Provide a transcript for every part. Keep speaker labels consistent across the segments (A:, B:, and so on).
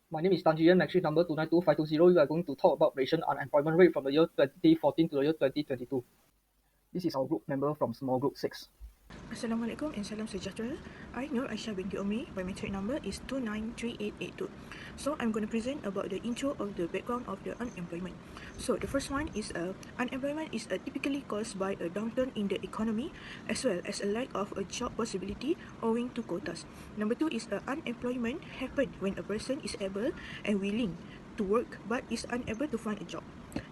A: My name is Tan Jian, matric number 2925220. We are going to talk about Malaysian unemployment rate from the year 2014 to the year 2022. This is our group member from small group 6.
B: Assalamualaikum and salam sejahtera. I, Nur Aisyah binti Omri, my metric number is 293882. So I'm going to present about the intro of the background of the unemployment. So the first one is unemployment is typically caused by a downturn in the economy as well as a lack of a job possibility owing to quotas. Number two is unemployment happen when a person is able and willing to work but is unable to find a job.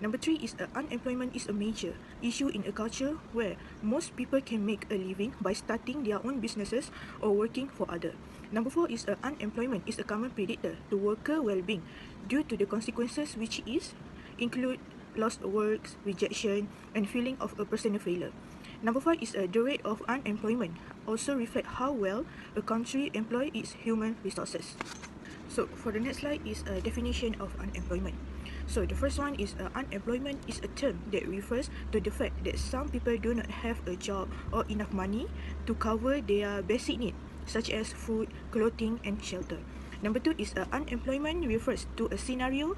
B: Number three is unemployment is a major issue in a culture where most people can make a living by starting their own businesses or working for others. Number four is unemployment is a common predictor to worker well-being due to the consequences which is include lost works, rejection, and feeling of a personal failure. Number five is the rate of unemployment also reflect how well a country employ its human resources. So for the next slide is a definition of unemployment. So the first one is unemployment is a term that refers to the fact that some people do not have a job or enough money to cover their basic needs such as food, clothing, and shelter. Number two is unemployment refers to a scenario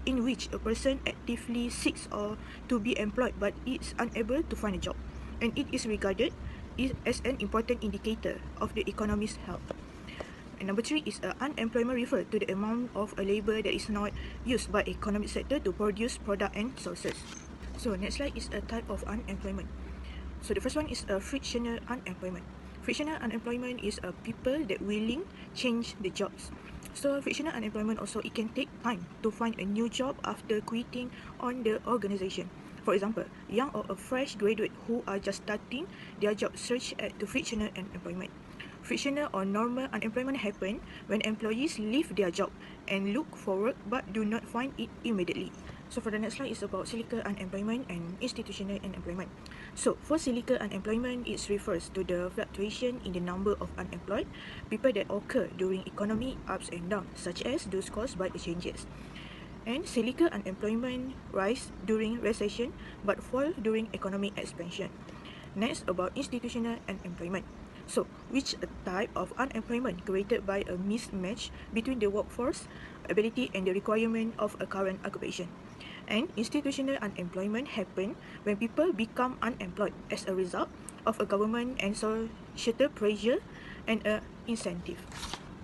B: in which a person actively seeks or to be employed but is unable to find a job, and it is regarded as an important indicator of the economy's health. And number three is unemployment refer to the amount of a labor that is not used by economic sector to produce product and sources. So next slide is a type of unemployment. So the first one is a frictional unemployment. Frictional unemployment is a people that willing change the jobs. So frictional unemployment also it can take time to find a new job after quitting on the organization. For example, young or a fresh graduate who are just starting their job search at the frictional unemployment. Frictional or normal unemployment happen when employees leave their job and look for work but do not find it immediately. So for the next slide is about cyclical unemployment and institutional unemployment. So for cyclical unemployment, it refers to the fluctuation in the number of unemployed people that occur during economic ups and downs, such as those caused by the changes. And cyclical unemployment rise during recession but fall during economic expansion. Next, about institutional unemployment. So, which a type of unemployment created by a mismatch between the workforce ability and the requirement of a current occupation. And institutional unemployment happen when people become unemployed as a result of a government and societal pressure and a incentive.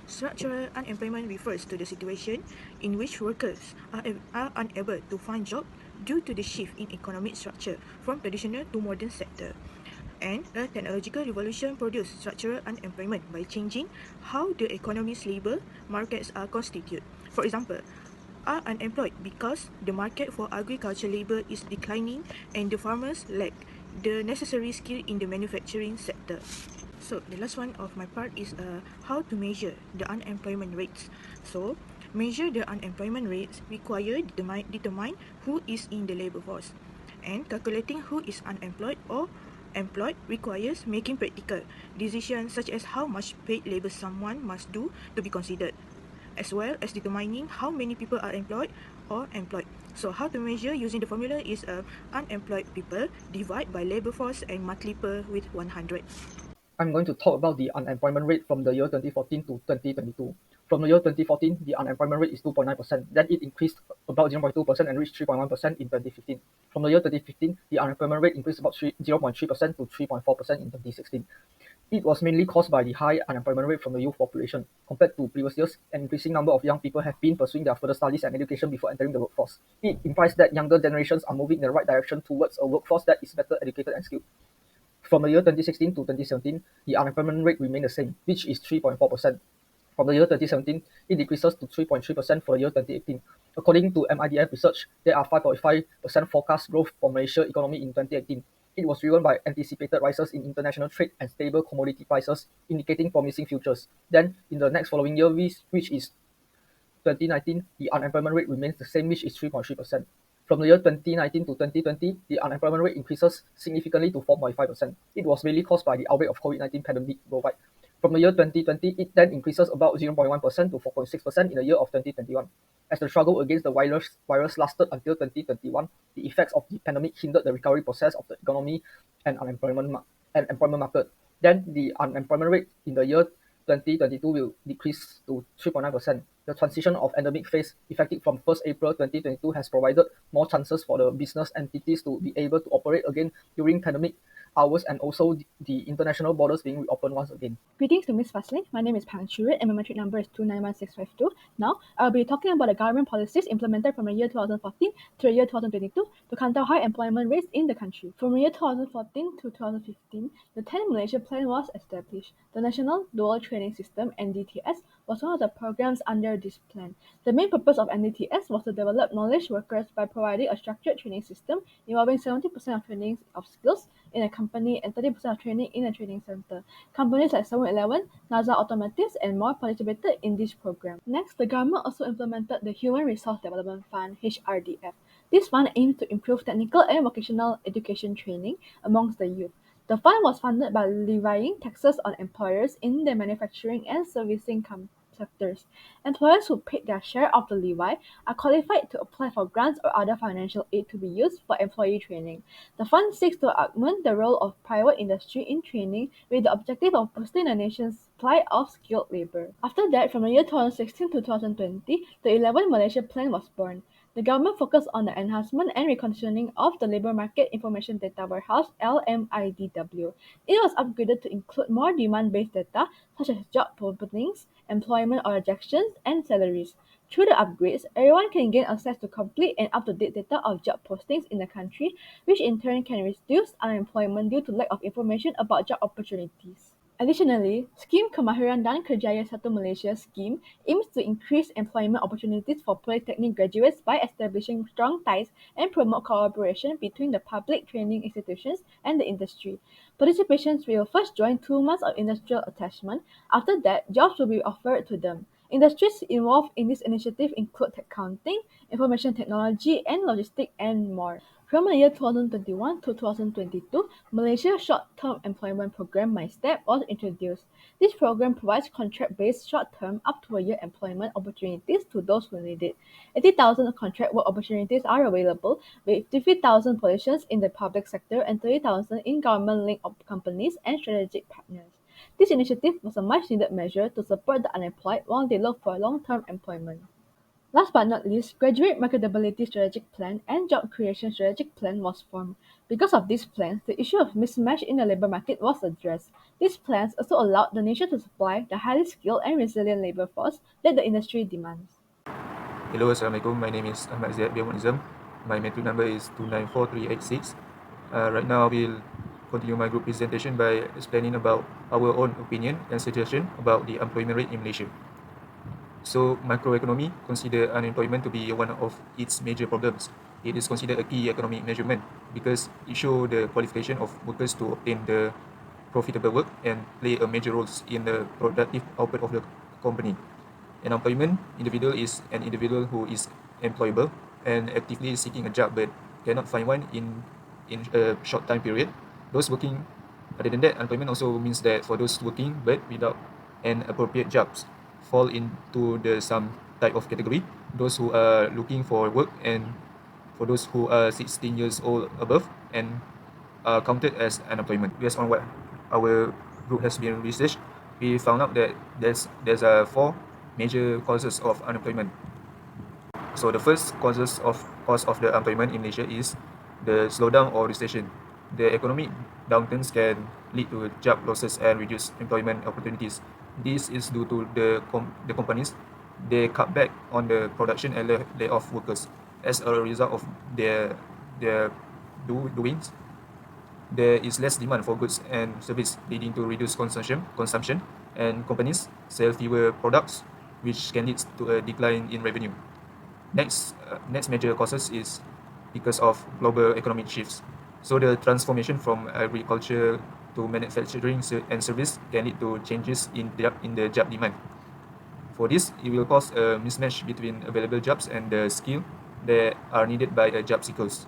B: Structural unemployment refers to the situation in which workers are unable to find jobs due to the shift in economic structure from traditional to modern sector. And a technological revolution produced structural unemployment by changing how the economy's labor markets are constituted. For example, are unemployed because the market for agricultural labor is declining and the farmers lack the necessary skill in the manufacturing sector. So the last one of my part is how to measure the unemployment rates. So measure the unemployment rates require determine who is in the labor force, and calculating who is unemployed or employed requires making practical decisions such as how much paid labor someone must do to be considered, as well as determining how many people are employed or employed. So how to measure using the formula is unemployed people divide by labor force and multiply with 100.
A: I'm going to talk about the unemployment rate from the year 2014 to 2022. From the year 2014, the unemployment rate is 2.9%. Then it increased about 0.2% and reached 3.1% in 2015. From the year 2015, the unemployment rate increased about 0.3% to 3.4% in 2016. It was mainly caused by the high unemployment rate from the youth population. Compared to previous years, an increasing number of young people have been pursuing their further studies and education before entering the workforce. It implies that younger generations are moving in the right direction towards a workforce that is better educated and skilled. From the year 2016 to 2017, the unemployment rate remained the same, which is 3.4%. From the year 2017, it decreases to 3.3% for the year 2018. According to MIDF research, there are 5.5% forecast growth for Malaysia economy in 2018. It was driven by anticipated rises in international trade and stable commodity prices, indicating promising futures. Then, in the next following year, which is 2019, the unemployment rate remains the same, which is 3.3%. From the year 2019 to 2020, the unemployment rate increases significantly to 4.5%. It was mainly caused by the outbreak of COVID-19 pandemic worldwide. From the year 2020, it then increases about 0.1% to 4.6% in the year of 2021. As the struggle against the virus lasted until 2021, the effects of the pandemic hindered the recovery process of the economy and employment market. Then the unemployment rate in the year 2022 will decrease to 3.9%. The transition of endemic phase effective from 1st April 2022 has provided more chances for the business entities to be able to operate again during pandemic hours and also the international borders being reopened once again.
C: Greetings to Ms. Faslin. My name is Pang Churit and my metric number is 291652. Now, I'll be talking about the government policies implemented from the year 2014 to the year 2022 to counter high employment rates in the country. From the year 2014 to 2015, the 10 Malaysia Plan was established. The National Dual Training System (NDTS) was one of the programs under this plan. The main purpose of NDTS was to develop knowledge workers by providing a structured training system involving 70% of training of skills in a company and 30% of training in a training center. Companies like 7-Eleven, NASA Automotives, and more participated in this program. Next, the government also implemented the Human Resource Development Fund (HRDF). This fund aims to improve technical and vocational education training amongst the youth. The fund was funded by levying taxes on employers in the manufacturing and servicing sectors. Employers who paid their share of the levy are qualified to apply for grants or other financial aid to be used for employee training. The fund seeks to augment the role of private industry in training with the objective of boosting the nation's supply of skilled labor. After that, from the year 2016 to 2020, the 11th Malaysia Plan was born. The government focused on the enhancement and reconditioning of the Labour Market Information Data Warehouse (LMIDW). It was upgraded to include more demand-based data such as job openings, employment or rejections, and salaries. Through the upgrades, everyone can gain access to complete and up-to-date data of job postings in the country, which in turn can reduce unemployment due to lack of information about job opportunities. Additionally, Scheme Kemahiran dan Kerjaya Satu Malaysia scheme aims to increase employment opportunities for polytechnic graduates by establishing strong ties and promote cooperation between the public training institutions and the industry. Participants will first join 2 months of industrial attachment. After that, jobs will be offered to them. Industries involved in this initiative include accounting, information technology, and logistics, and more. From the year 2021 to 2022, Malaysia's Short-Term Employment Program MyStep was introduced. This program provides contract-based short-term up to a year employment opportunities to those who need it. 80,000 contract work opportunities are available, with 50,000 positions in the public sector and 30,000 in government-linked companies and strategic partners. This initiative was a much-needed measure to support the unemployed while they look for long-term employment. Last but not least, Graduate Marketability Strategic Plan and Job Creation Strategic Plan was formed. Because of these plans, the issue of mismatch in the labor market was addressed. These plans also allowed the nation to supply the highly skilled and resilient labor force that the industry demands.
D: Hello, Assalamualaikum. My name is Ahmad Ziad BEEB2023. My metric number is 294386. Right now, I will continue my group presentation by explaining about our own opinion and suggestion about the employment rate in Malaysia. So, macroeconomy consider unemployment to be one of its major problems. It is considered a key economic measurement because it shows the qualification of workers to obtain the profitable work and play a major role in the productive output of the company. An employment individual is an individual who is employable and actively seeking a job but cannot find one in a short time period. Those working, other than that, unemployment also means that for those working but without an appropriate jobs fall into the some type of category. Those who are looking for work and for those who are 16 years old above and are counted as unemployment. Based on what our group has been researched, we found out that there's 4 major causes of unemployment. So the first cause of the unemployment in Malaysia is the slowdown or recession. The economic downturns can lead to job losses and reduced employment opportunities. This is due to the companies, they cut back on the production and lay off workers. As a result of their doings, there is less demand for goods and service, leading to reduced consumption, and companies sell fewer products, which can lead to a decline in revenue. Next major causes is because of global economic shifts. So the transformation from agriculture to manufacturing and service can lead to changes in the job demand. For this, it will cause a mismatch between available jobs and the skill that are needed by the job seekers.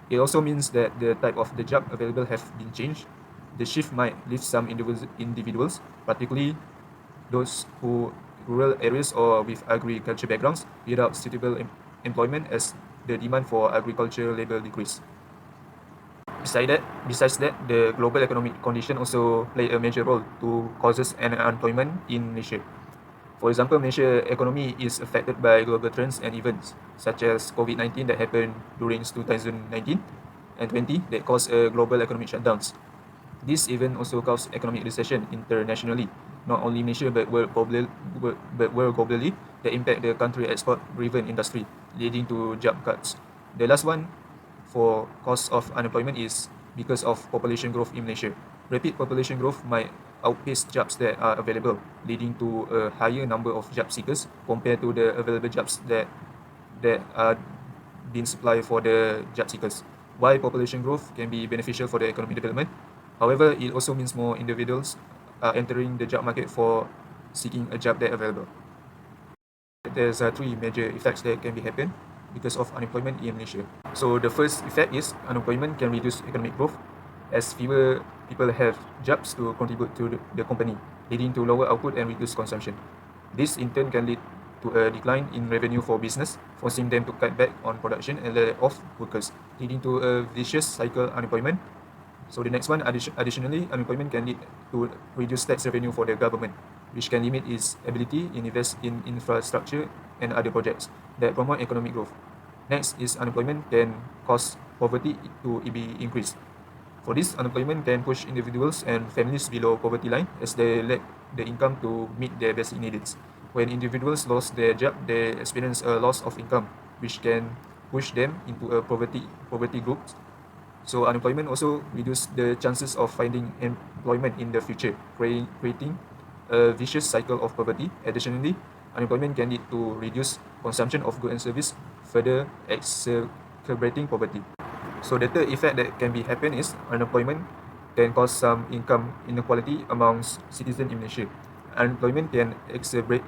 D: It also means that the type of the job available have been changed. The shift might leave some individuals, particularly those who rural areas or with agriculture backgrounds, without suitable employment as the demand for agricultural labor decrease. Besides that, the global economic condition also play a major role to causes an unemployment in Malaysia. For example, Malaysia economy is affected by global trends and events such as COVID-19 that happened during 2019 and 20 that caused a global economic shutdowns. This event also caused economic recession internationally, not only Malaysia but world globally, that impact the country export-driven industry, leading to job cuts. The last one for cause of unemployment is because of population growth in Malaysia. Rapid population growth might outpace jobs that are available, leading to a higher number of job seekers compared to the available jobs that are being supplied for the job seekers. While population growth can be beneficial for the economic development, however, it also means more individuals are entering the job market for seeking a job that available. There's three major effects that can be happen because of unemployment in Malaysia. So the first effect is unemployment can reduce economic growth as fewer people have jobs to contribute to the company, leading to lower output and reduced consumption. This in turn can lead to a decline in revenue for business, forcing them to cut back on production and lay off workers, leading to a vicious cycle unemployment. So the next one, additionally, unemployment can lead to reduced tax revenue for the government, which can limit its ability to invest in infrastructure and other projects that promote economic growth. Next is unemployment can cause poverty to be increased. For this, unemployment can push individuals and families below poverty line as they lack the income to meet their basic needs. When individuals lose their job, they experience a loss of income, which can push them into a poverty group. So unemployment also reduces the chances of finding employment in the future, creating a vicious cycle of poverty. Additionally, unemployment can lead to reduced consumption of goods and services, further exacerbating poverty. So the third effect that can be happen is unemployment can cause some income inequality amongst citizens in Malaysia. Unemployment can exacerbate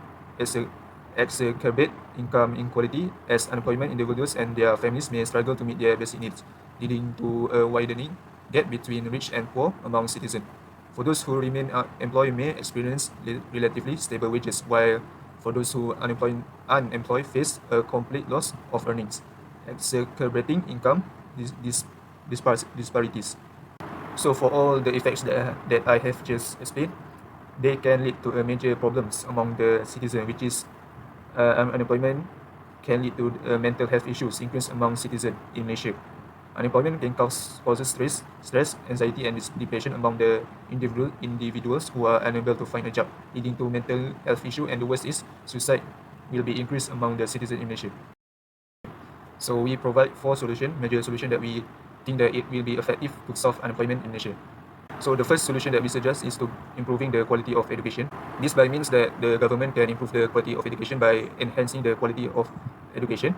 D: income inequality as unemployment individuals and their families may struggle to meet their basic needs, leading to a widening gap between rich and poor among citizens. For those who remain employed may experience relatively stable wages, while for those who unemployed face a complete loss of earnings, exacerbating income disparities. So for all the effects that I have just explained, they can lead to a major problems among the citizen, which is unemployment can lead to mental health issues increase among citizens in Malaysia. Unemployment can causes stress, anxiety, and depression among the individuals who are unable to find a job, leading to mental health issue. And the worst is suicide will be increased among the citizens in Malaysia. So we provide four major solutions that we think that it will be effective to solve unemployment in Malaysia. So the first solution that we suggest is to improving the quality of education. This by means that the government can improve the quality of education by enhancing the quality of education,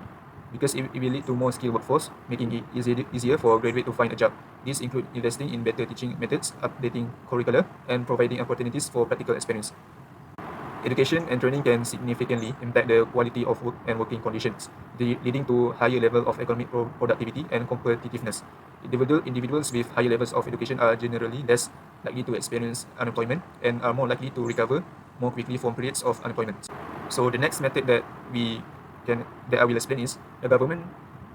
D: because it will lead to more skilled workforce, making it easier for a graduate to find a job. This includes investing in better teaching methods, updating curricula, and providing opportunities for practical experience. Education and training can significantly impact the quality of work and working conditions, leading to higher level of economic productivity and competitiveness. Individuals with higher levels of education are generally less likely to experience unemployment and are more likely to recover more quickly from periods of unemployment. So the next method that I will explain is the government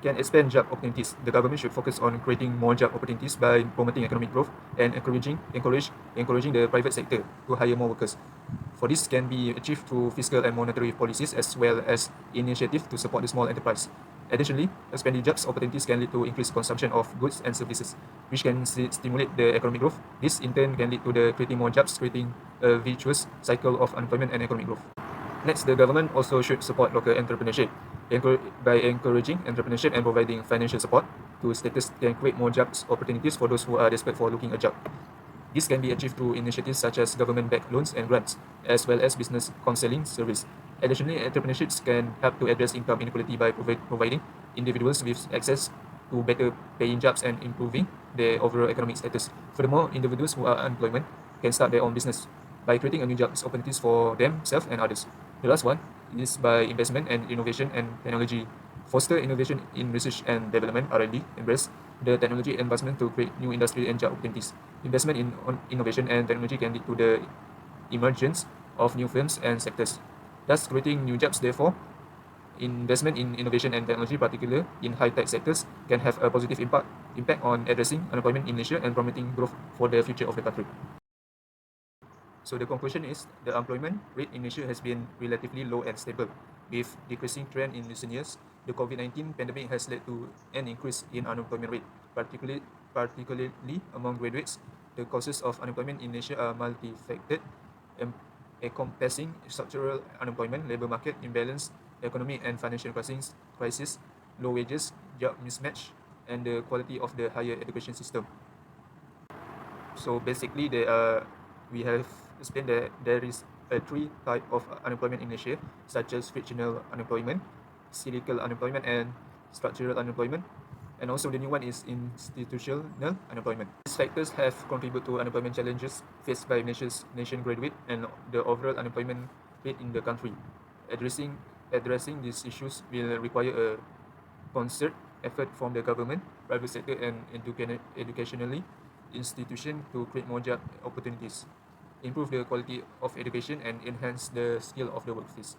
D: can expand job opportunities. The government should focus on creating more job opportunities by promoting economic growth and encouraging the private sector to hire more workers. For this can be achieved through fiscal and monetary policies as well as initiatives to support the small enterprise. Additionally, expanding jobs opportunities can lead to increased consumption of goods and services, which can stimulate the economic growth. This in turn can lead to the creating more jobs, creating a virtuous cycle of unemployment and economic growth. Next, the government also should support local entrepreneurship. By encouraging entrepreneurship and providing financial support to states can create more jobs opportunities for those who are desperate for looking a job. This can be achieved through initiatives such as government-backed loans and grants, as well as business counseling service. Additionally, entrepreneurships can help to address income inequality by providing individuals with access to better paying jobs and improving their overall economic status. Furthermore, individuals who are unemployed can start their own business by creating a new jobs opportunities for themselves and others. The last one is by investment and innovation and technology. Foster innovation in research and development, R&D, embrace the technology advancement to create new industry and job opportunities. Investment in innovation and technology can lead to the emergence of new firms and sectors, thus creating new jobs. Therefore, investment in innovation and technology, particularly in high-tech sectors, can have a positive impact impact on addressing unemployment in Malaysia and promoting growth for the future of the country. So the conclusion is the employment rate in Malaysia has been relatively low and stable. With decreasing trend in recent years, the COVID-19 pandemic has led to an increase in unemployment rate, particularly among graduates. The causes of unemployment in Malaysia are multifaceted, encompassing structural unemployment, labour market imbalance, economic and financial crisis, low wages, job mismatch, and the quality of the higher education system. So basically, we have explained that there is a three type of unemployment in Malaysia, such as frictional unemployment, cyclical unemployment, and structural unemployment. And also the new one is institutional unemployment. These factors have contributed to unemployment challenges faced by Malaysia's nation graduate and the overall unemployment rate in the country. Addressing these issues will require a concert effort from the government, private sector, and educationally institution to create more job opportunities, improve the quality of education, and enhance the skill of the workforce.